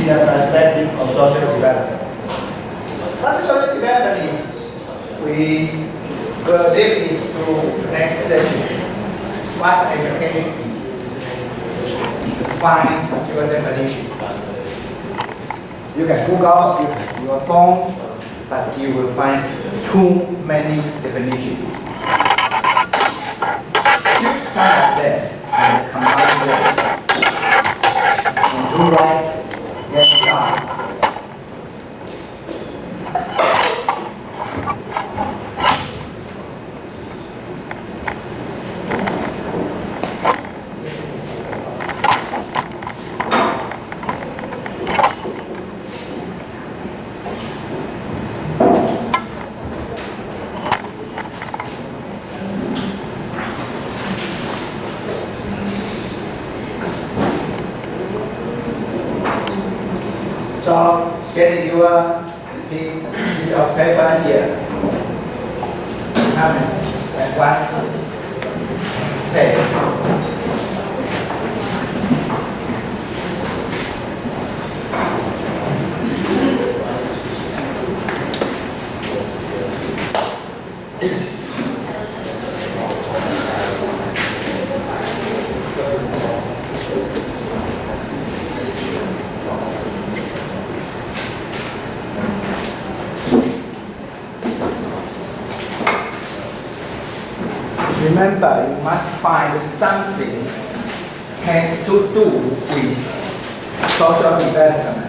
the perspective of social development. What social development is, we will dig into next session what education is. Find your definition. You can Google your phone, but you will find too many definitions. Choose some of them and combine them. And do right, then start. So, get your sheet of paper here. Come and one page. Remember, you must find something has to do with social development.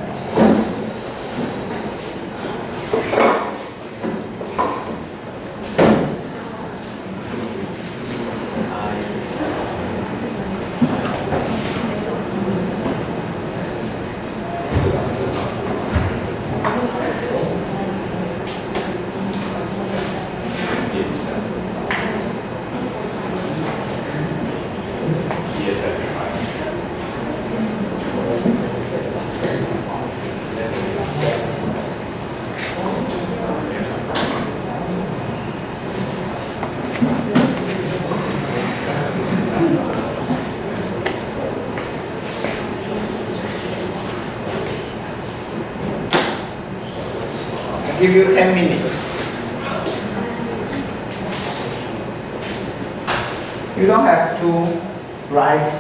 Give you 10 minutes. You don't have to write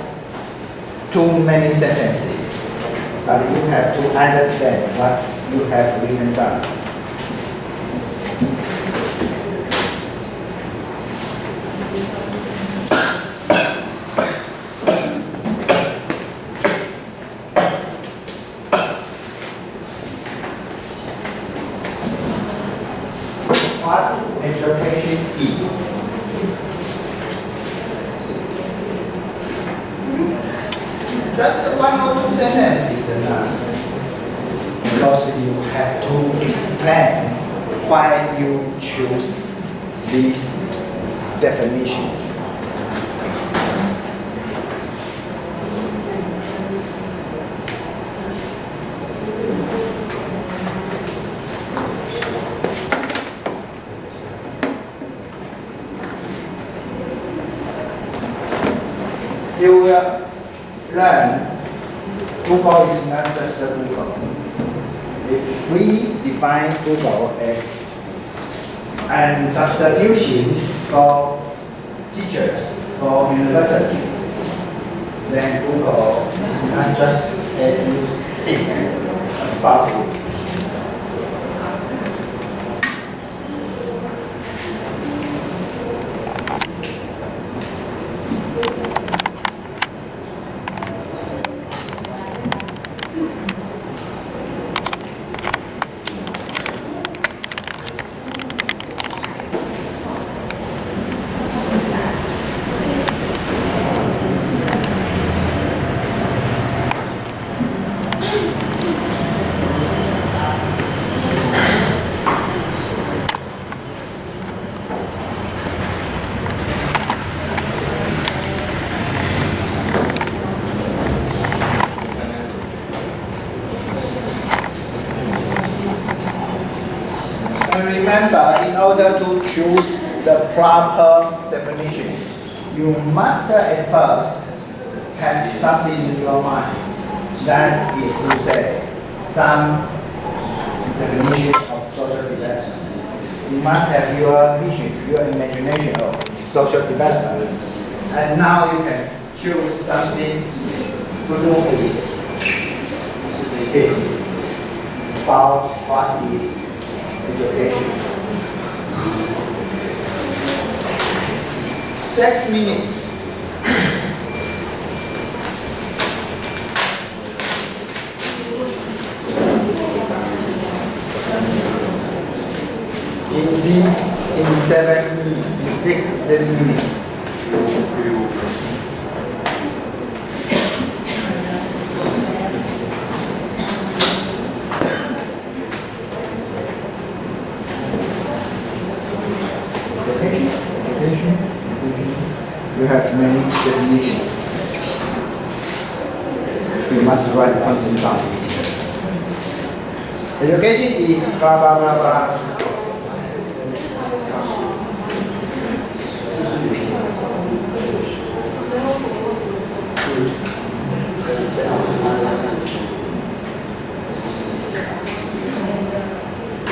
too many sentences, but you have to understand what you have written down. What education is. Just one or two sentences is enough, because you have to explain why you choose these definitions. You will learn Google is not just a Google. If we define Google as a substitution for teachers, for universities, then Google is not just as you think about it. Remember, in order to choose the proper definition, you must at first have something in your mind. That is to say, some definition of social development. You must have your vision, your imagination of social development. And now you can choose something to do with it about what is education. 6 minutes. In 7 minutes, in 6 minutes. You have many definitions. You must write something down. Education is blah blah blah blah.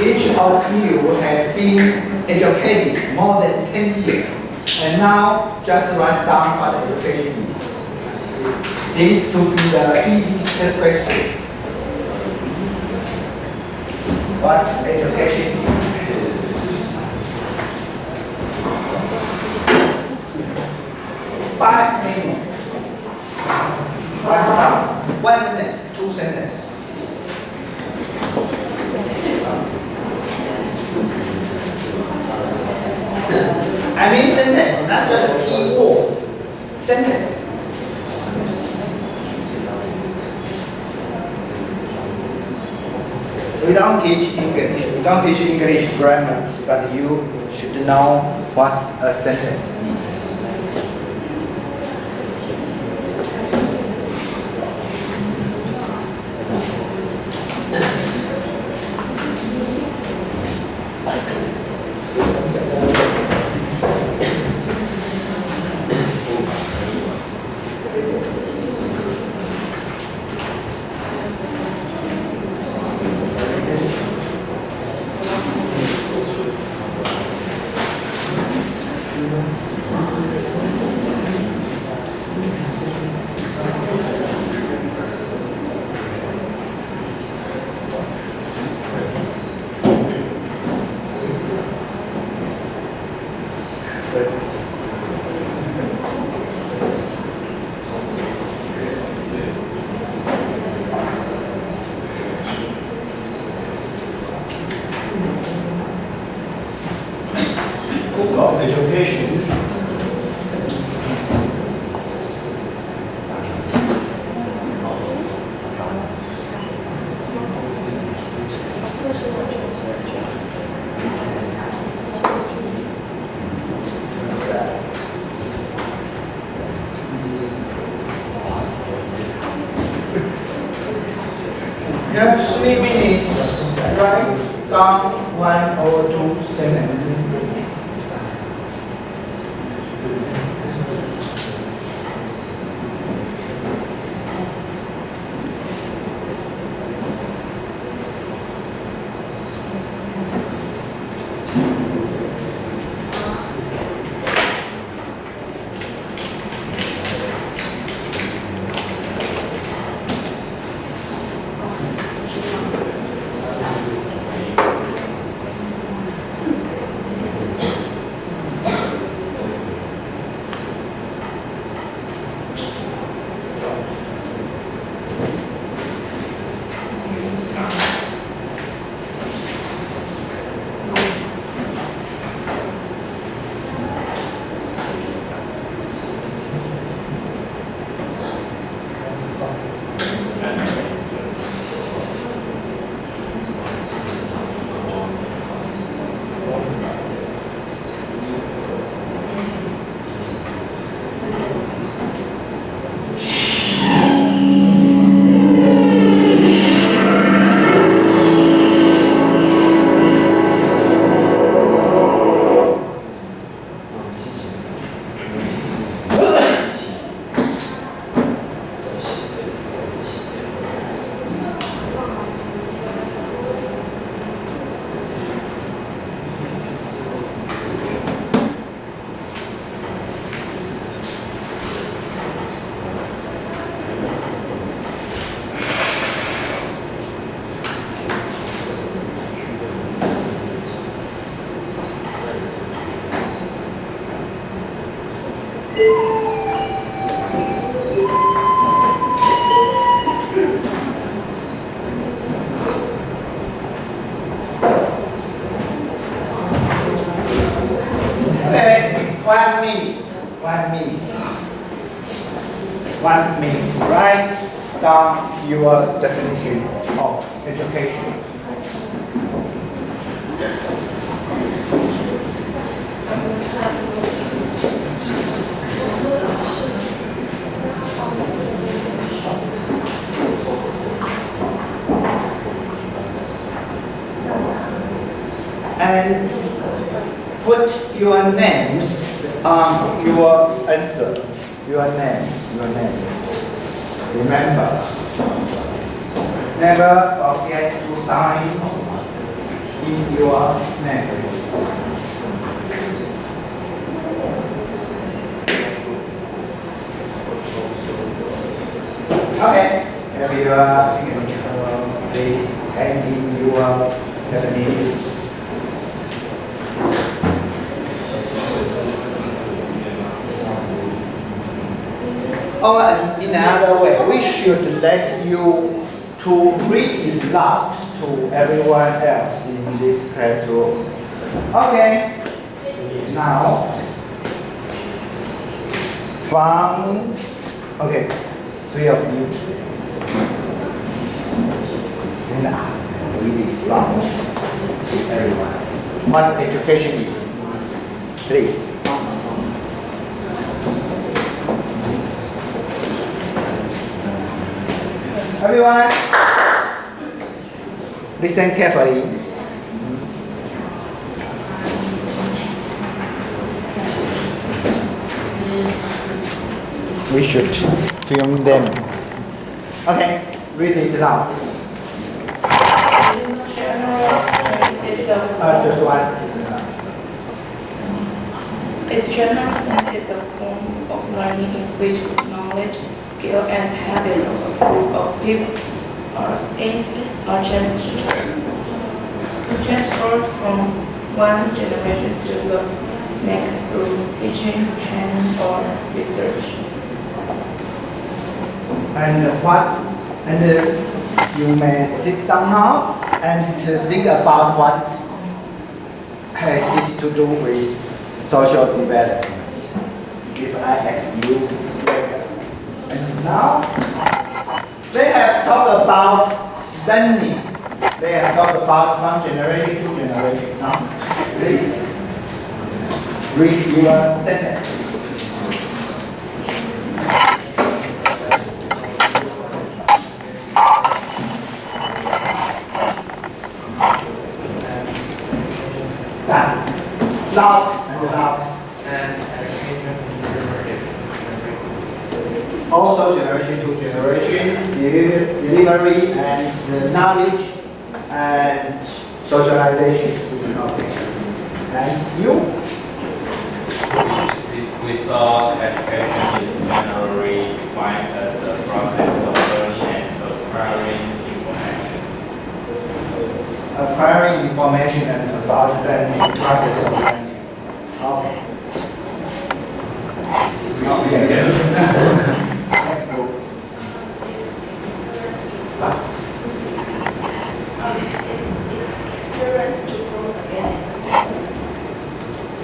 Each of you has been educated more than 10 years, and now just write down what education is. Seems to be the easiest question. What education is? 5 minutes. Write down 1 sentence, 2 sentences. I mean sentence, not just a keyword. Sentence. We don't teach English. We don't teach English grammar, but you should know what a sentence is. Of education. You have 3 minutes. Write down 1 or 2 sentences. your definition of education? And put your names on your answer. Your name. Remember, never forget to sign in your name. Okay, have your signature, please hand in your definitions. Or in another way, we should let you to read it loud to everyone else in this classroom. Okay, now, okay, 3 of you. And read it loud to everyone. What education is, please. Everyone, listen carefully. We should film them. Okay, read it loud. Just one. Its general sense is a form of learning in which knowledge, skill, and habits of people are transferred from one generation to the next through teaching, training, or research. And you may sit down now and think about what has it to do with social development. If I ask you later. And now, they have talked about learning. They have talked about one generation to generation. Now, please read your sentence. Loud and loud. Also generation to generation, delivery and knowledge and socialization. Okay. And you? We thought education is generally defined as the process of learning and acquiring information. Acquiring information and about learning, process of learning. Okay. Okay. Let's go. Experience to grow again.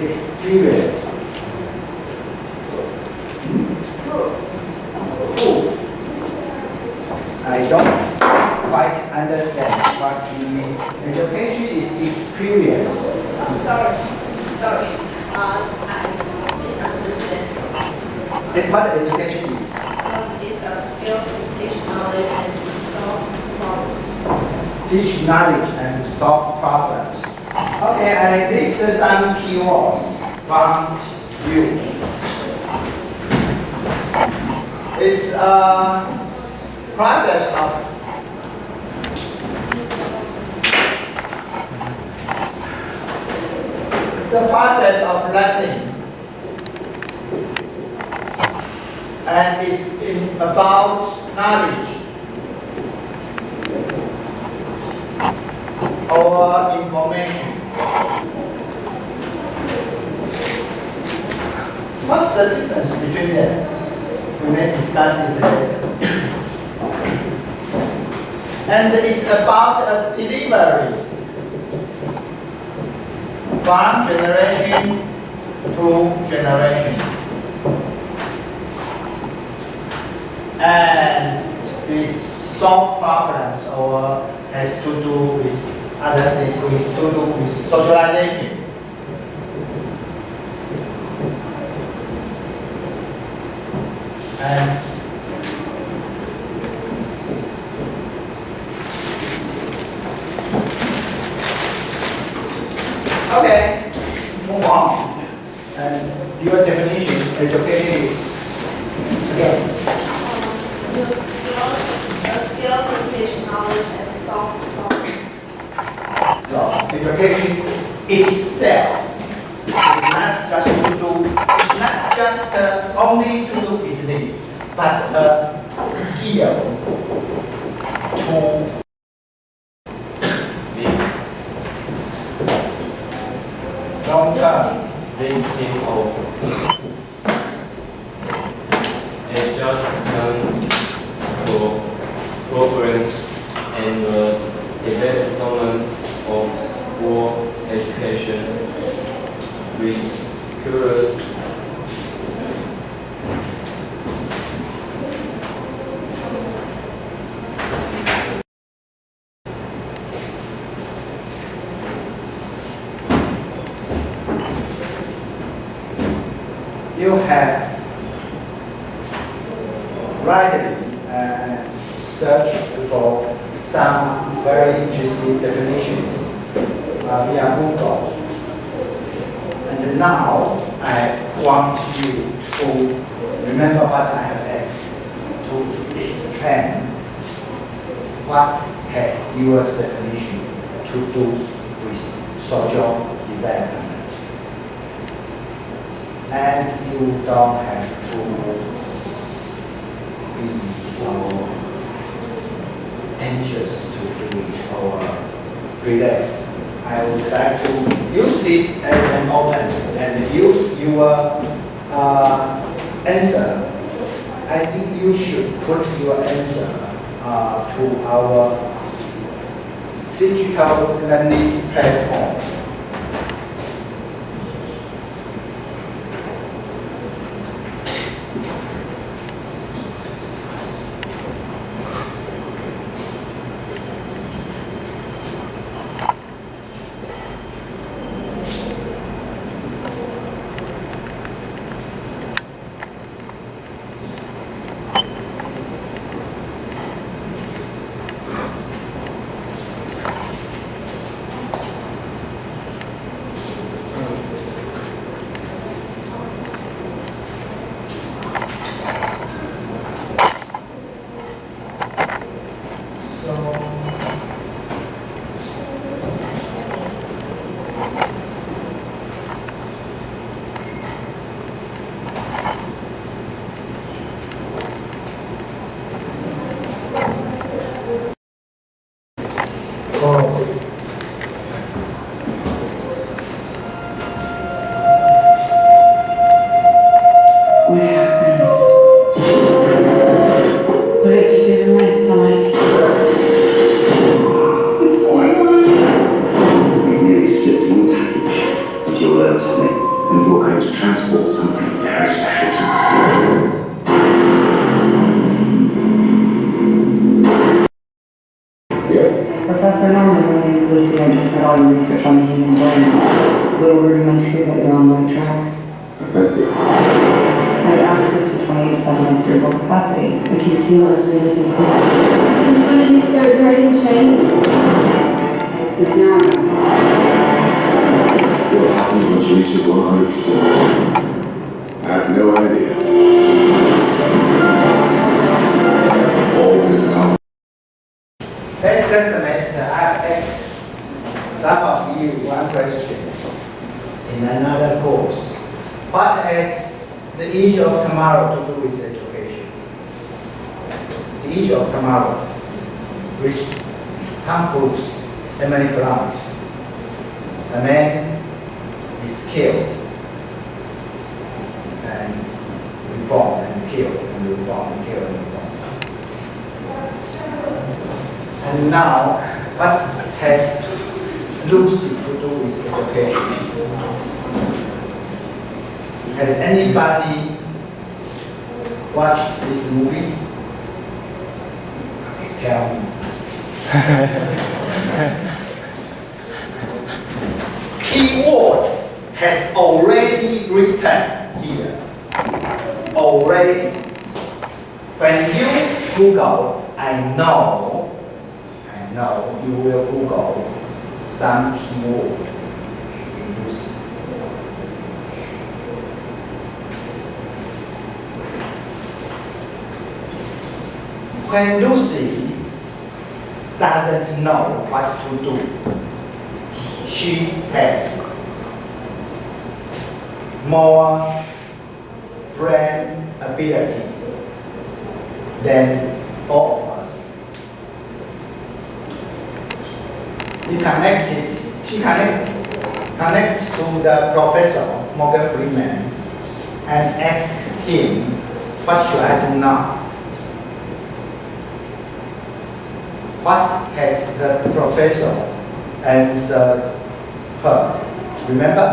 Experience. I don't quite understand what you mean. Education is experience. Sorry. I misunderstand. And what education is? It's a skill to teach knowledge and to solve problems. Teach knowledge and solve problems. Okay, I listed some keywords from you. It's a process of learning, and it's about knowledge or information. What's the difference between them? We may discuss it later. And it's about a delivery from generation to generation. And it's solve problems or has to do with other things, with to do with socialization. And okay, move on. And your definition, education is again. A skill to teach knowledge and solve problems. So education itself is not just to do, it's not just only to do business, but a skill to long term. Thinking of adjustment for programs and the development of school education with curious You have rightly searched for some very interesting definitions via Google. And now I want you to remember what I have asked, to explain what has your definition to do with social development. And you don't have to be so anxious to do it or relaxed. I would like to use this as an open and use your answer. I think you should put your answer to our digital learning platform. What happened? What did you do to my stomach? It's pointless. You really slipped in the package with your letter to me, and you're going to transport something very special to us. Yes? Professor Norman, my name's Lucy. I just read all your research on the human brain. It's a little rudimentary, but you're on the right track. Thank you. I have access to 28/7 of cerebral capacity. I can feel everything. Since when did you start writing chains? Since now, What happens once you reach 100%? I have no idea. All this and all. Next semester, I asked some of you one question in another course. What has the age of tomorrow to do with education? The age of tomorrow, which Tom Cruise, Emily Blunt, a man is killed and reborn and killed and reborn and killed and reborn. And now, what has Lucy to do with education? Has anybody watched this movie? Okay, tell me. Keyword has already written here. Already. When you Google, I know you will Google some keyword in use. When Lucy doesn't know what to do, she has more brain ability than all of us. She connects to the professor, Morgan Freeman, and asks him, what should I do now? What has the professor answered her? Remember?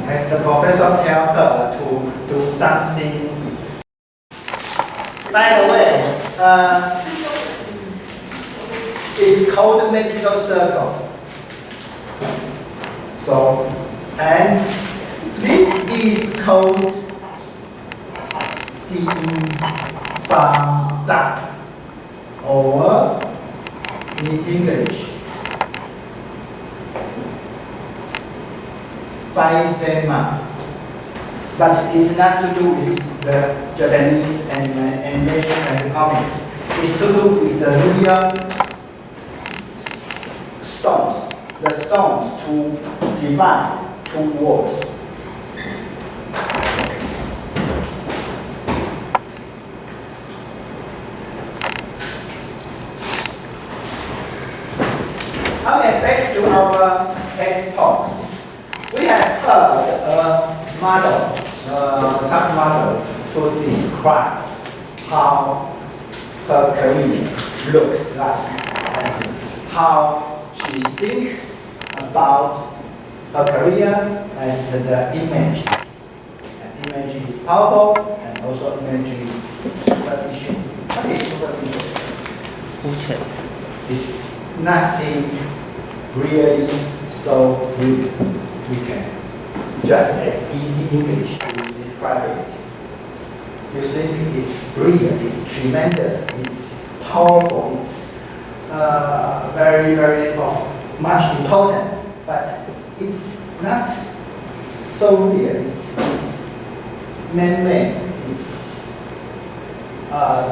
Has the professor tell her to do something? By the way, it's called magical circle. So, and this is called Simbanda, or in English, Baisema. But it's not to do with the Japanese animation and comics. It's to do with the real stones. The stones to divide two words. Okay, back to our TED Talks. We have heard a model, top model, to describe how her career looks like and how she thinks about her career and the images. And image is powerful and also image is superficial. What is superficial? It's nothing really so real. We can just as easy English to describe it. You think it's brilliant, it's tremendous, it's powerful, it's very, very of much importance, but it's not so real. It's man-made. It's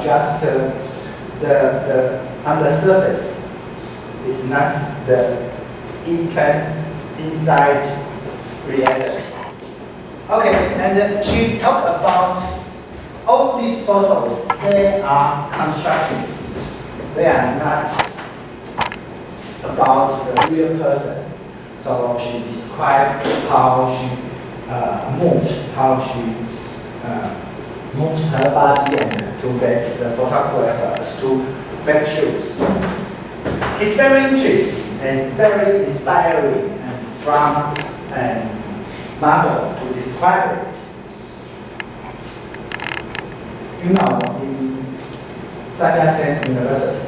just the on the surface. It's not the inside reality. Okay, and then she talked about all these photos. They are constructions. They are not about the real person. So she described how she moves, how she moves her body and to get the photographers to make shoots. It's very interesting and very inspiring and from a model to describe it. You know, in Sun Yat-sen University,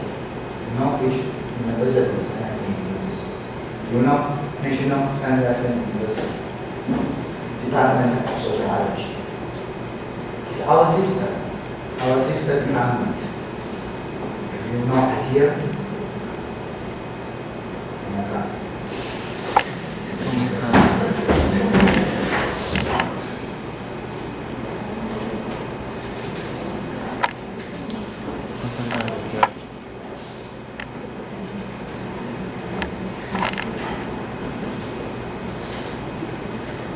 you know which university is Sun Yat-sen University? You know, National Sun Yat-sen University, Department of Sociology. It's our sister department. Have you no idea?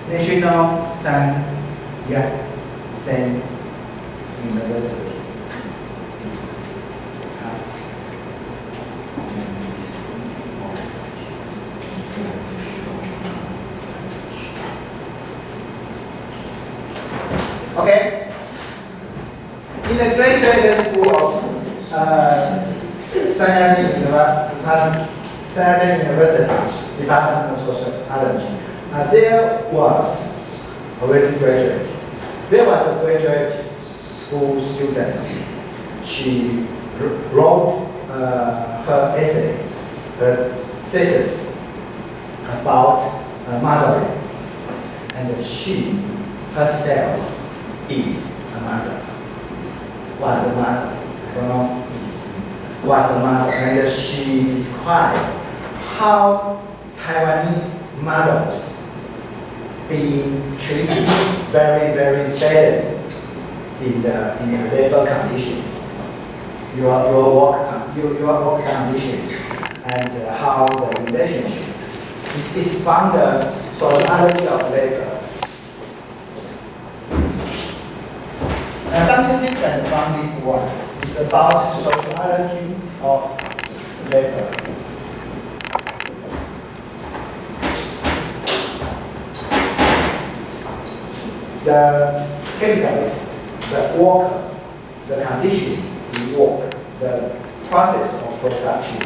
National Sun Yat-sen University. Okay. In the graduate school of Sun Yat-sen University, Department of Sociology, there was a graduate school school student. She wrote her essay, her thesis about modeling, and she herself is a model. Was a model. I don't know. Was a model, and she described how Taiwanese models being treated very, very badly in the labor conditions, your work conditions, and how the relationship is from the sociology of labor. Something different from this one. It's about sociology of labor. The capitalist, the worker, the condition in work, the process of production,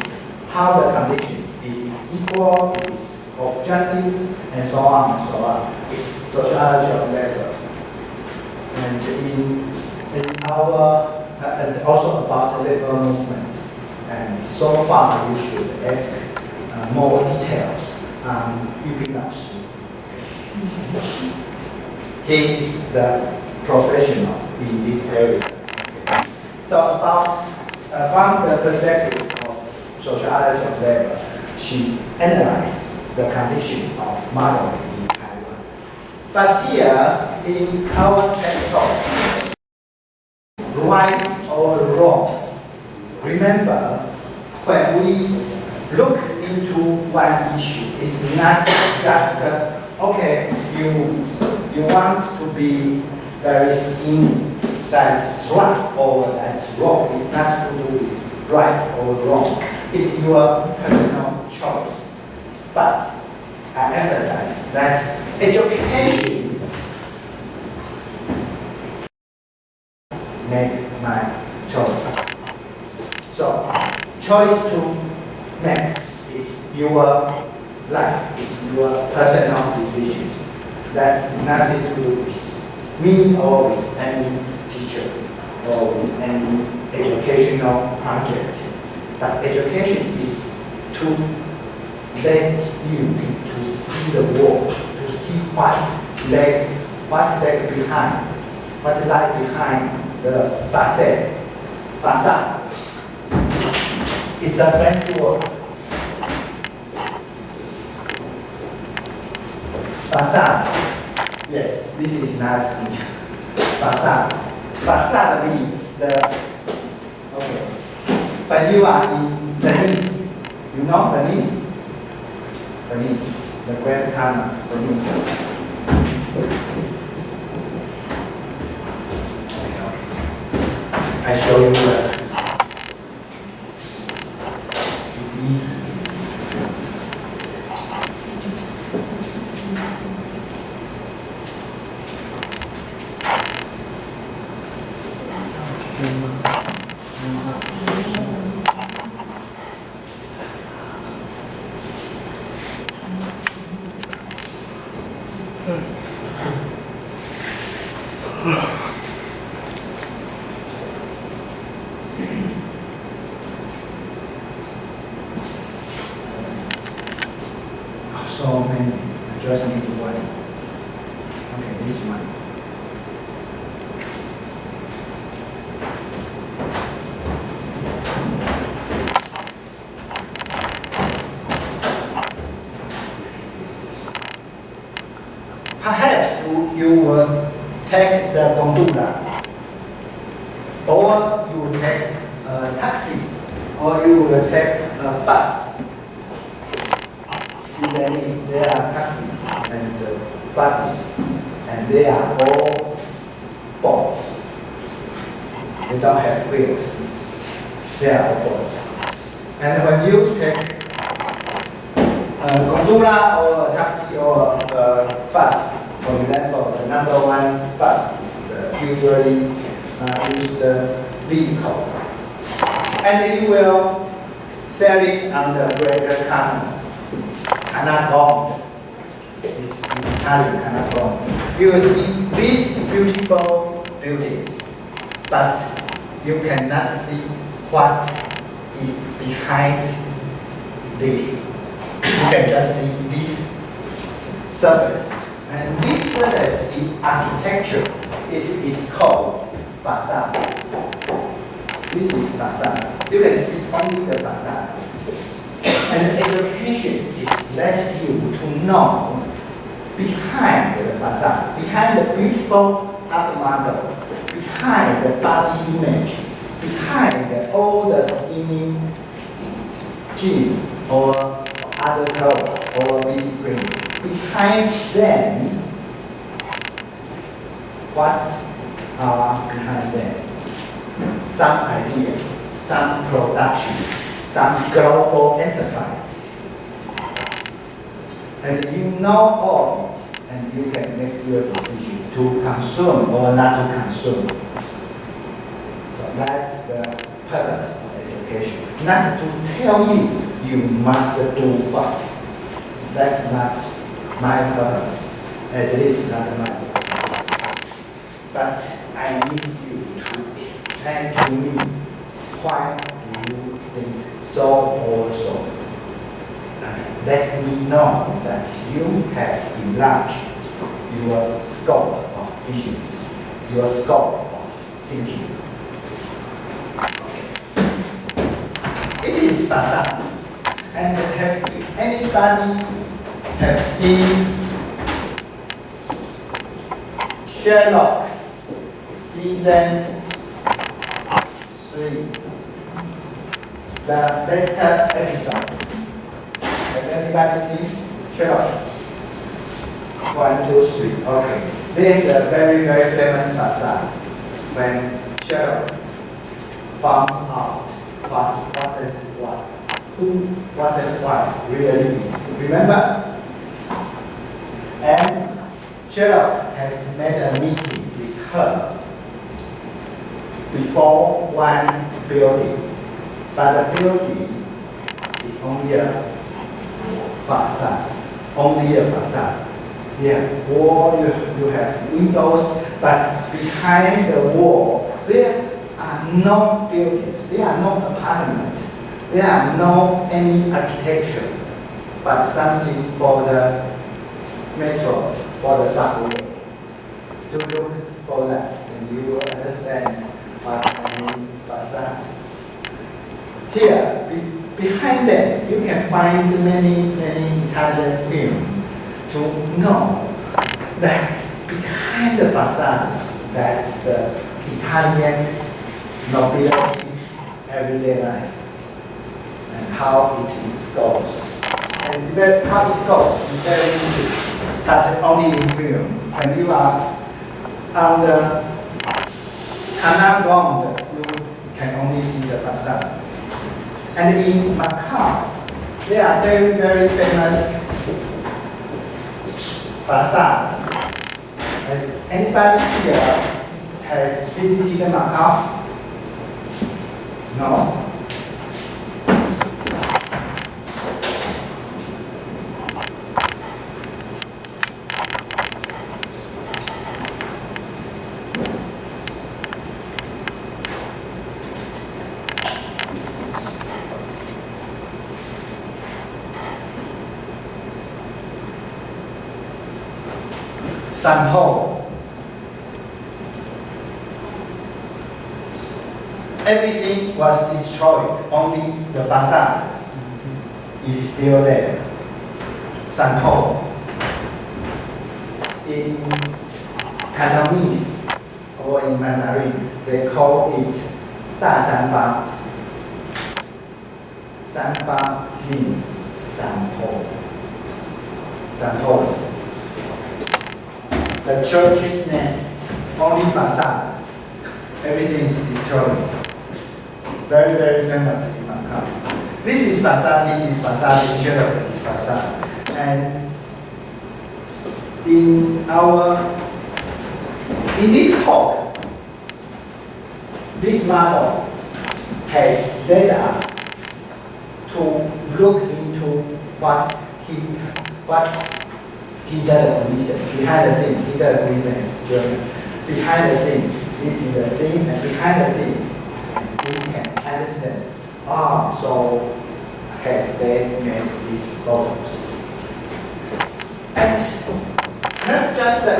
how the conditions is equal, is of justice, and so on and so on. It's sociology of labor. And in our and also about the labor movement. And so far, you should ask more details on Yu Ping Lao Shi. He is the professional in this area. So about from the perspective of sociology of labor, she analyzed the condition of modeling in Taiwan. But here in our textbook, right or wrong, remember when we look into one issue, it's not just okay, you want to be very skinny, that's right or that's wrong. It's not to do with right or wrong. It's your personal choice. But I emphasize that education make my choice. So, choice to make is your life, it's your personal decision. That's nothing to do with me or with any teacher or with any educational project. But education is to let you to see the world, to see what lie behind the facade. It's a fancy word. Facade. Yes, this is nasty. Facade. Facade means the. Okay. But you are in Venice. You know Venice? Venice. The Grand Canal. Venice. I show you that it's easy. So many. I just need one. Okay, this one. Perhaps you will take the gondola, or you will take a taxi, or you will take a bus. In Venice, there are taxis and buses, and they are all boats. They don't have wheels. They are all boats. And when you take a gondola or a taxi or a bus, for example, the number one bus is the usually used vehicle, and you will sail it on the Greater Canal. Canal. It's in Italian, Canal. You will see these beautiful buildings. but you cannot see what is behind this. You can just see this surface. And this surface in architecture, it is called facade. This is facade. You can see only the facade. And education is let you to know behind the facade, behind the beautiful art model, behind the body image, behind all the skinny jeans or other clothes or baby cream. Behind them, what are behind them? Some ideas, some production, some global enterprise. And you know all of it, and you can make your decision to consume or not to consume. So that's the purpose of education. Not to tell you you must do what. That's not my purpose, at least not my purpose. But I need you to explain to me why do you think so or so. Let me know that you have enlarged your scope of visions, your scope of thinking. It is facade. And have anybody have seen Sherlock season 3, the best episode? Have anybody seen Sherlock? 1, 2, 3. Okay. This is a very, very famous facade when Sherlock found out what Watson's wife, who Watson's wife really is. Remember? And Sherlock has made a meeting with her before one building, but the building is only a facade, only a facade. Yeah, wall, you have windows, but behind the wall, there are no buildings, there are no apartments, there are no any architecture, but something for the metro, for the subway. To look for that, and you will understand what I mean facade. Here, behind them, you can find many Italian films to know that behind the facade, that's the Italian nobility everyday life and how it is goes. And how it goes is very easy, but only in film. When you are on the Canal Grande, you can only see the facade. And in Macau, there are very famous facade. Has anybody here has visited Macau? No? Sanho. Everything was destroyed, only the facade is still there. Sanho. In Cantonese or in Mandarin, they call it 大三巴. Sanba means Sanho. Sanho. The church's name, only facade. Everything is destroyed. Very famous in Macau. This is facade, this is facade, in general is facade. And in this talk, this model has led us to look into what he did reason behind the scenes. He did reason is German. Behind the scenes, this is the scene, and behind the scenes, we can understand, so has they made these photos. And not just the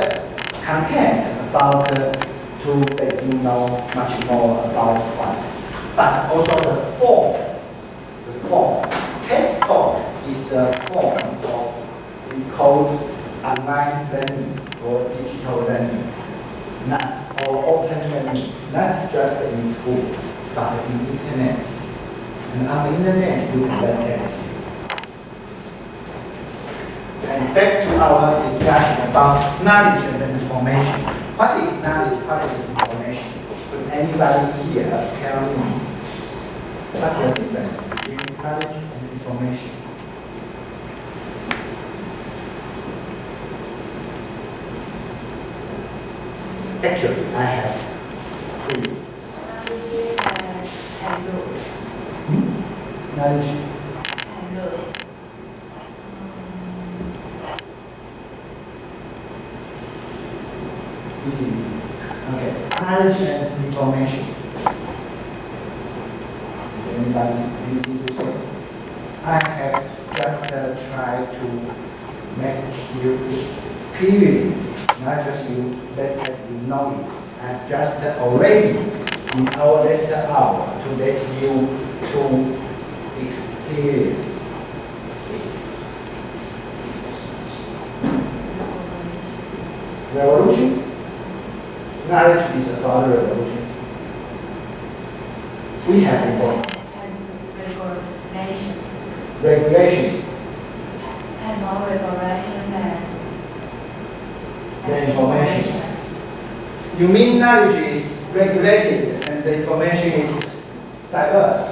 content about to let you know much more about what, but also the form. The form. TED Talk is a form of, we call online learning or digital learning, or open learning, not just in school, but in the internet. And on the internet, you can learn everything. And back to our discussion about knowledge and information. What is knowledge? What is information? Could anybody here tell me what's the difference between knowledge and information? Actually, I have three. Knowledge. Easy. Okay. Knowledge and information. Is anybody anything to say? I have just tried to make you experience, not just you let you know it. I'm just already in our last hour to let you to experience it. Revolution? Knowledge is about revolution. We have regulation. And more regulation The information. You mean knowledge is regulated and the information is diverse,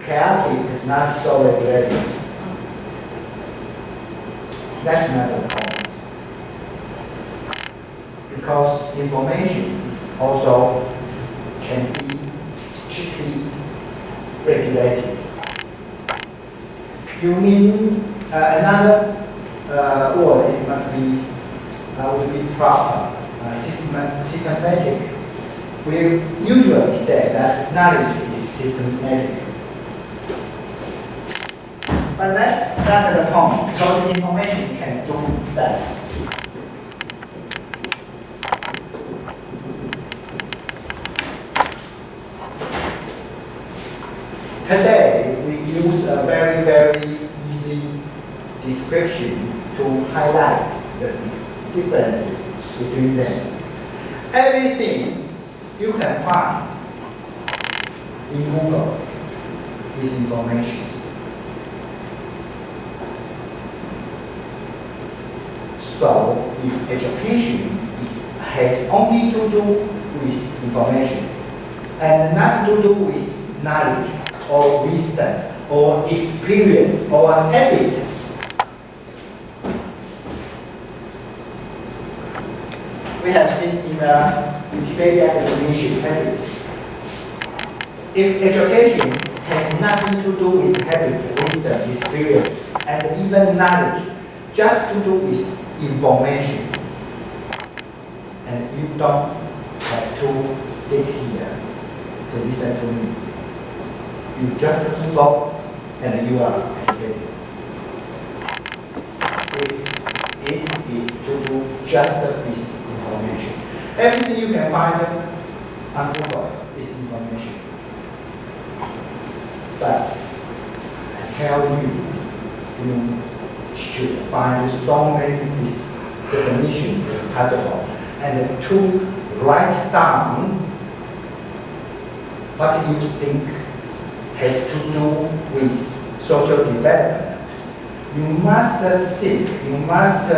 chaotic, not so regulated. That's not the point. Because information is also can be strictly regulated. You mean another word, it must be would be proper, systematic. We usually say that knowledge is systematic. But that's not the point, because information can do that. Today, we use a very, very easy description to highlight the differences between them. Everything you can find in Google is information. So, if education has only to do with information and not to do with knowledge or wisdom or experience or habit, we have seen in the Wikipedia definition habit. If education has nothing to do with habit, wisdom, experience, and even knowledge, just to do with information, and you don't have to sit here to listen to me. You just go and you are educated. If it is to do just with information. Everything you can find on Google is information. But I tell you, you should find so many definitions as possible and to write down what you think has to do with social development. You must think, you must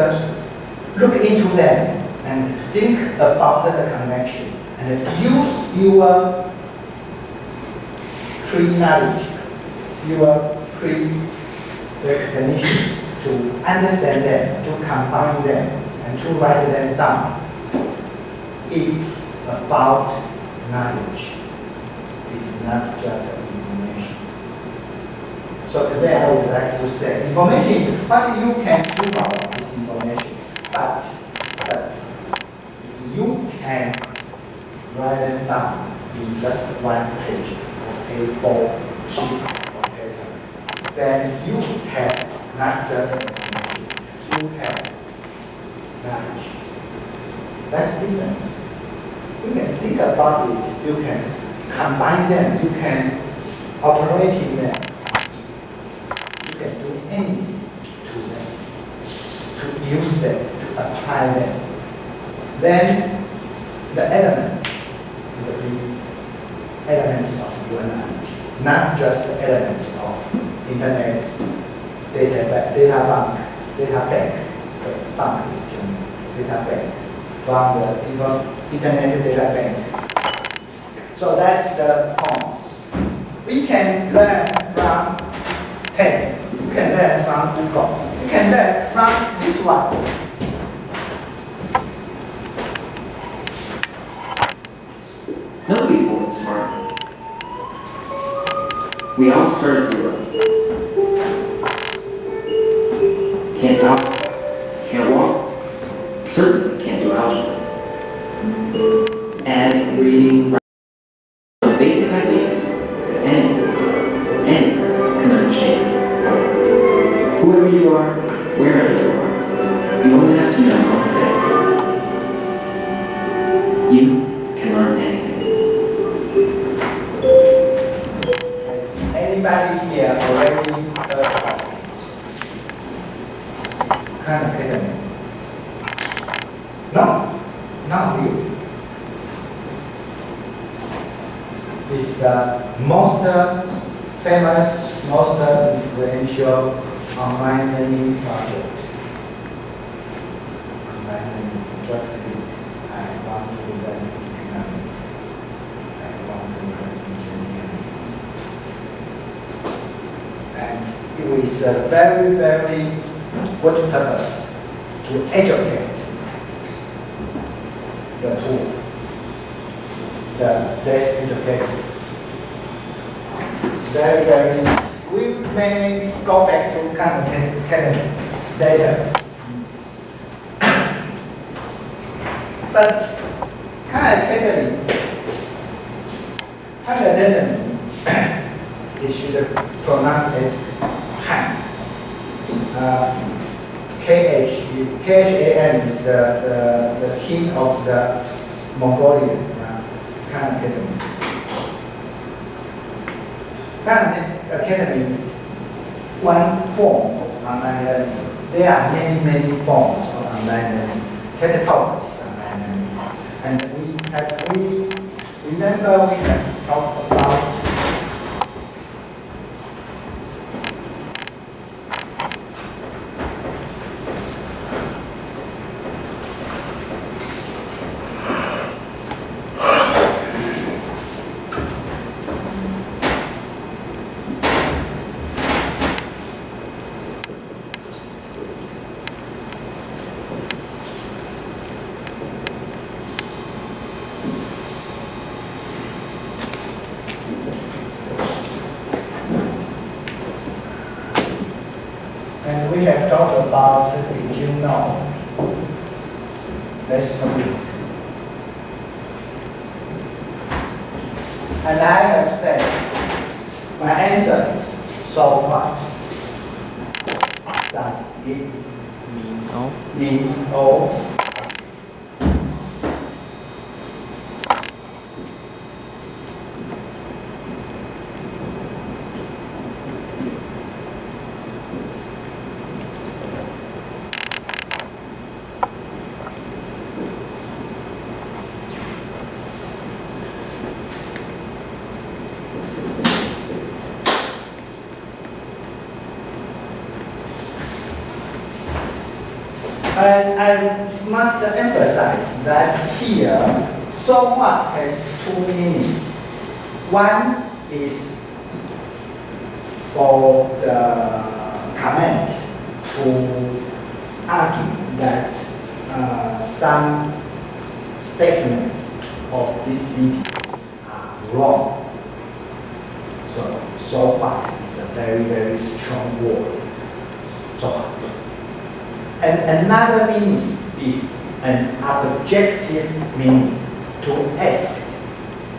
look into them and think about the connection and use your pre-knowledge, your pre-recognition to understand them, to combine them, and to write them down. It's about knowledge. It's not just information. So today I would like to say, information is what you can do about this information, but you can write write them down in just one page of A4 sheet of paper, then you have not just information, you have knowledge. That's different. You can think about it, you can combine them, you can operate in them, you can do anything to them, to use them, to apply them. Then the elements will be elements of your knowledge, not just the elements of internet, data bank. The bank is the data bank from the internet data bank. So that's the point. We can learn from TED, we can learn from Google, we can learn from this one. Nobody's born smart. We all start at zero. Can't talk, can't walk, certainly can't do algebra. Adding, reading, writing, basic ideas that anyone can understand. Whoever you are, wherever you are, you only have to know one thing. You can learn anything. Has anybody here already heard of Khan Academy? No, not you. It's the most famous, most influential online learning project. Online learning, just think, I want to learn economics. I want to learn engineering. And it is a very, very good purpose to educate the poor, the less educated. Very, very nice. We may go back to Khan Academy later. But Khan Academy, it should pronounce as Khan. Khan is the king of the Mongolian Khan Academy. Khan Academy is one form of online learning. There are many, many forms of online learning. Categories online learning. And we remember we have talked about we have talked about did you know? Let's continue. And I have said, my answer is, so what? Does it mean all? And I must emphasize that here, so what has two meanings. One is for the comment to argue that some statements of this video are wrong. So what is a very, very strong word. So what? And another meaning is an objective meaning, to ask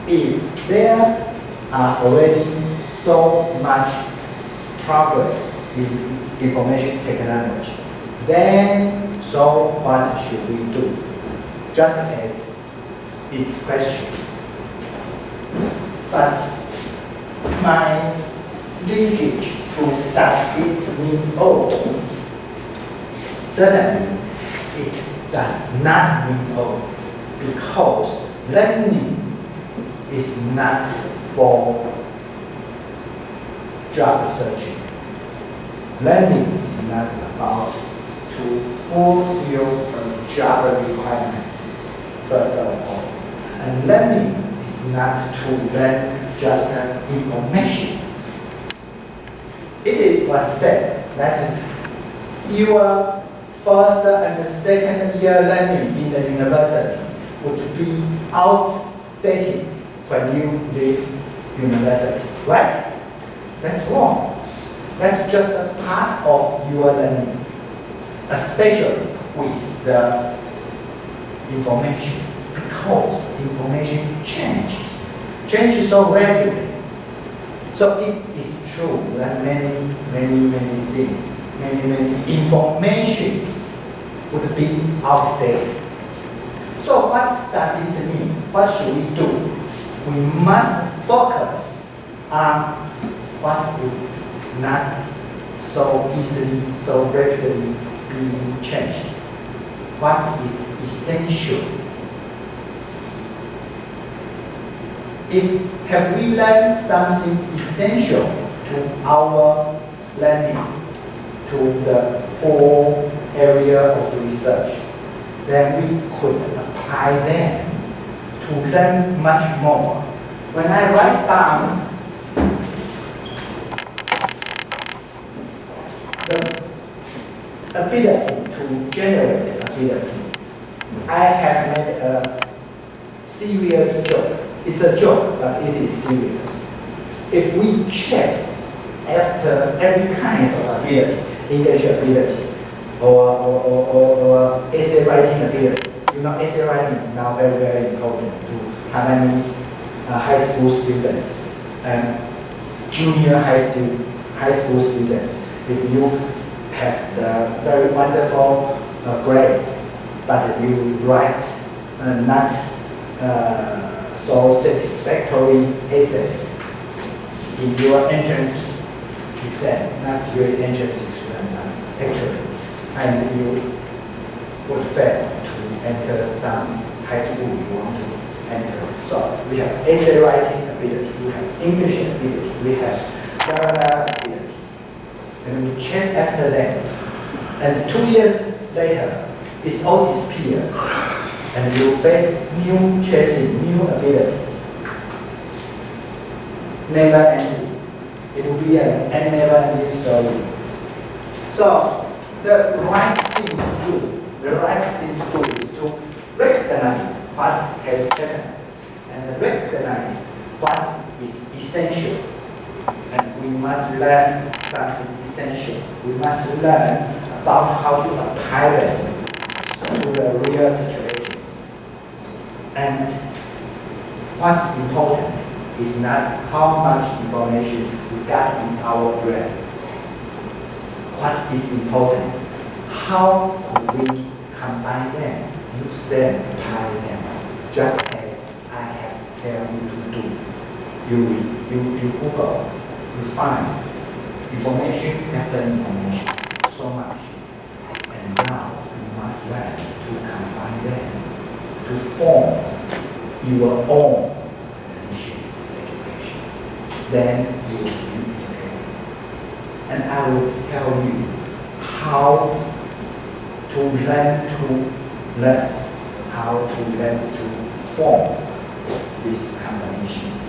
if there are already so much progress in information technology, then so what should we do? Just as its questions. But my linkage to does it mean all? Certainly, it does not mean all, because learning is not for job searching. Learning is not about to fulfill a job requirements, first of all. And learning is not to learn just information. It was said that your first and second year learning in the university would be outdated when you leave university, right? That's wrong. That's just a part of your learning, especially with the information, because information changes so rapidly. So it is true that many things, many informations would be outdated. So what does it mean? What should we do? We must focus on what would not so easily, so rapidly be changed. What is essential? Have we learned something essential to our learning, to the whole area of research, then we could apply them to learn much more. When I write down the ability to generate ability, I have made a serious joke. It's a joke, but it is serious. If we chase after every kind of ability, English ability, or essay writing ability, you know, essay writing is now very important to Taiwanese high school students and junior high school students. If you have the very wonderful grades, but you write not so satisfactory essay in your entrance exam, not really entrance exam, actually, and you would fail to enter some high school you want to enter. So we have essay writing ability, we have English ability, we have grammar ability, and we chase after them. And 2 years later, it's all disappeared. And you face new chasing, new abilities. Never ending. It will be a never ending story. So the right thing to do is to recognize what has happened and recognize what is essential. And we must learn something essential. We must learn about how to apply them to the real situation. And what's important is not how much information we got in our brain. What is important is how could we combine them, use them, apply them, just as I have told you to do. You Google, you find information after information, so much. And now you must learn to combine them, to form your own definition of education. Then you will be educated. And I will tell you how to learn, how to learn to form these combinations.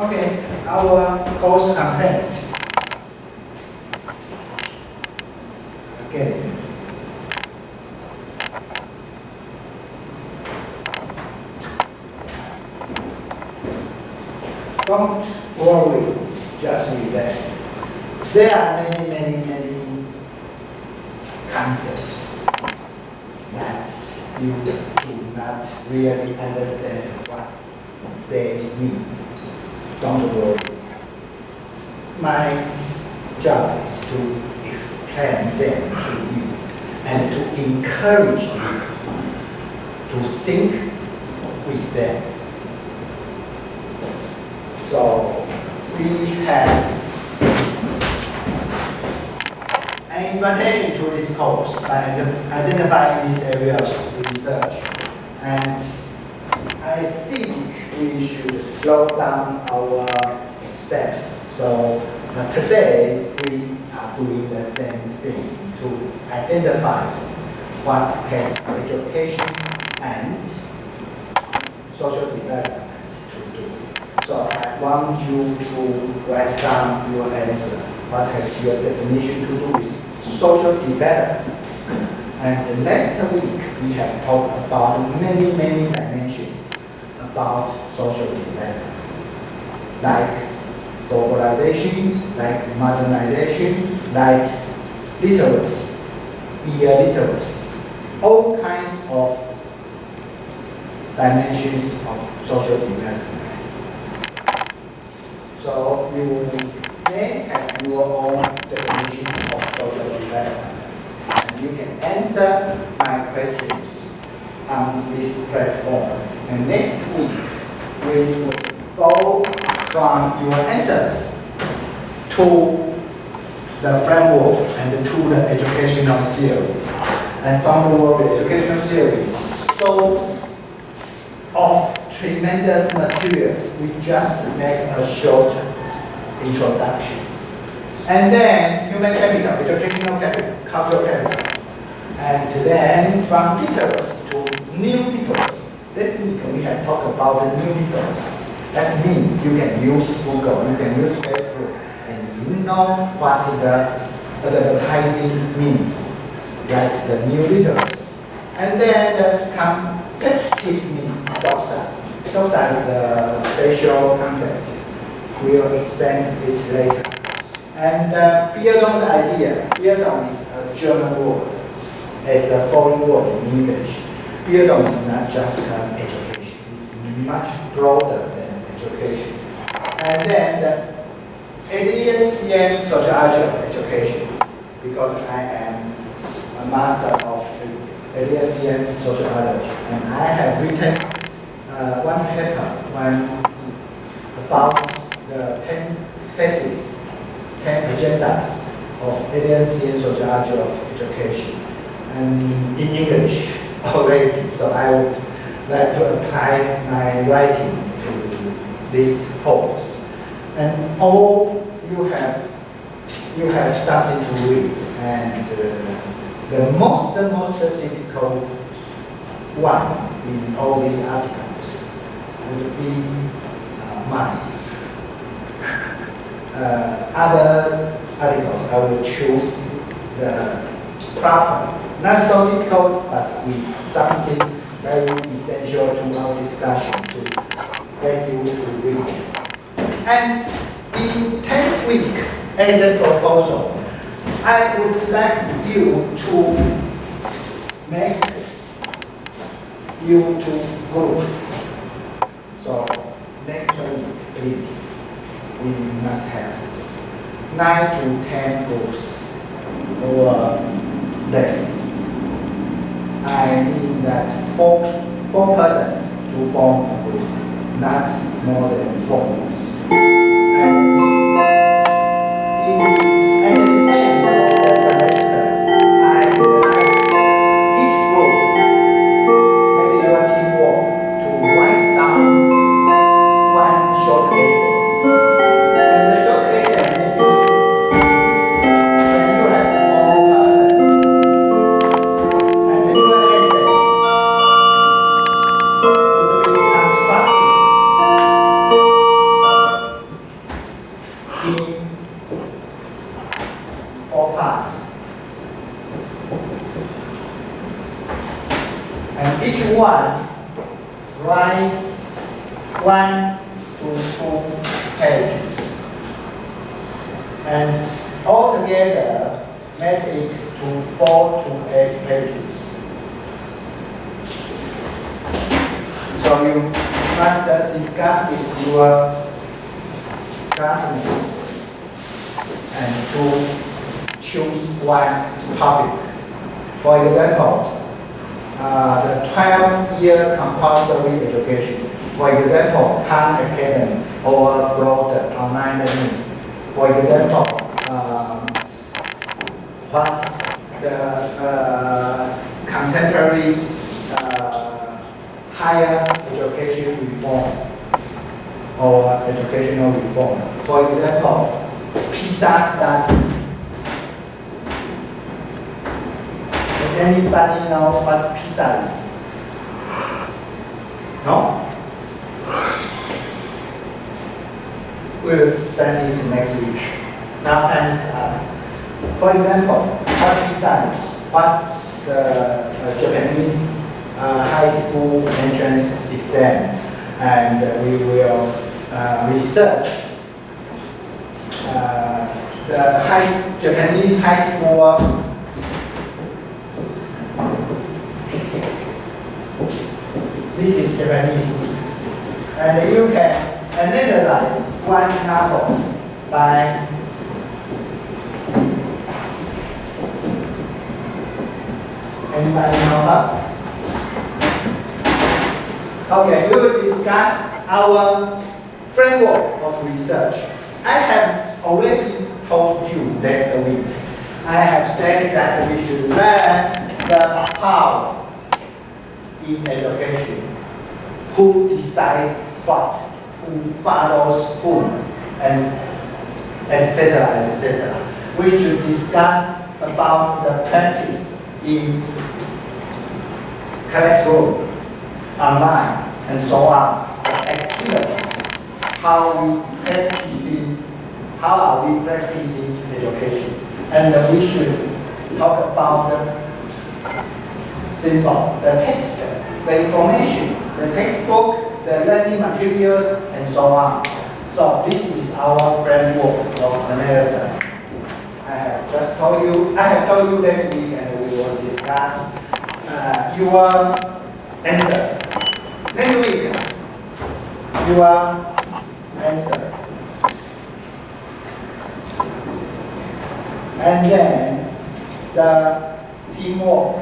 Okay, our course content. don't worry, just relax. There are many concepts that you do not really understand what they mean. Don't worry. My job is to explain them to you and to encourage you to think with them. So we have an invitation to this course by identifying this area of research. And I think we should slow down our steps. So today we are doing the same thing to identify what has education and social development to do. So I want you to write down your answer. What has your definition to do with social development? And the next week we have talked about many dimensions about social development, like globalization, like modernization, like literacy, illiteracy, all kinds of dimensions of social development. So you may have your own definition of social development, and you can answer my questions on this platform. And next week we will go from your answers to the framework and to the educational series. And from the word educational series, so of tremendous materials, we just make a short introduction. And then human capital, educational capital, cultural capital. And then from literacy to new literacy. This week we have talked about the new literacy. That means you can use Google, you can use Facebook, and you know what the advertising means. That's the new literacy. And then the competitiveness doxa. Doxa is a special concept. We'll explain it later. And Bierdon's idea. Bierdon is a German word. It's a foreign word in English. Bierdon is not just education. It's much broader than education. And then the ADLCM sociology of education, because I am a master of ADLCM sociology, and I have written one paper about the 10 theses, 10 agendas of ADLCM sociology of education, and in English already. So I would like to apply my writing to this course. And all you have something to read, and the most difficult one in all these articles would be mine. Other articles I will choose the proper, not so difficult, but with something very essential to our discussion to get you to read. And in 10th week, as a proposal, I would like you to make you to groups. So next week, please, we must have 9 to 10 groups or less. I mean that four persons to form a group, not more than 4. And at the end of the semester, I would like each group, maybe your teamwork, to write down one short essay. And the short essay may be when you have 4 persons. And then your essay would be constructed in 4 parts. And each one write 1 to 2 pages. And altogether, make it to 4 to 8 pages. So you must discuss with your classmates and to choose one topic. For example, the 12-year compulsory education. For example, Khan Academy or broad online learning. For example, what's the contemporary higher education reform or educational reform. For example, PISA study. Does anybody know what PISA is? No? We'll study it next week. Now time is up. For example, what PISA is? What's the Japanese high school entrance exam? And we will research the Japanese high school this is Japanese. And you can analyze one novel by anybody know that? Okay, we will discuss our framework of research. I have already told you last week. I have said that we should learn the power in education. Who decide what, who follows whom, and etc. etc. We should discuss about the practice in classroom, online, and so on, the activities, how are we practicing education. And we should talk about the symbol, the text, the information, the textbook, the learning materials, and so on. So this is our framework of analysis. I have told you last week, and we will discuss your answer. Next week, your answer. And then the teamwork.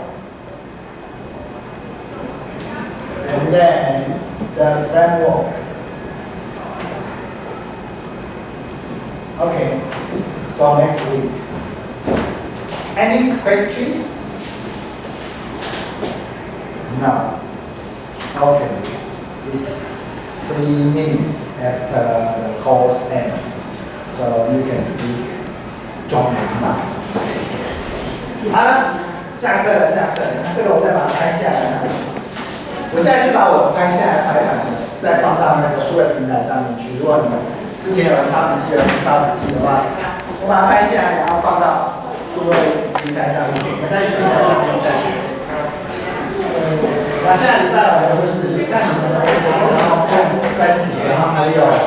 And then the framework. Okay, for next week. Any questions? No. Okay. It's 3 minutes after the course ends. So you can speak Zhongren now. 好了，下课了，这个我再把它拍下来。我现在是把我拍下来排版再放到那个数位平台上面去。如果你们之前有人抄笔记，有人抄笔记的话，我把它拍下来，然后放到数位平台上面去。我在平台上面再。那下礼拜我们就是看你们的，然后看分组，然后还有。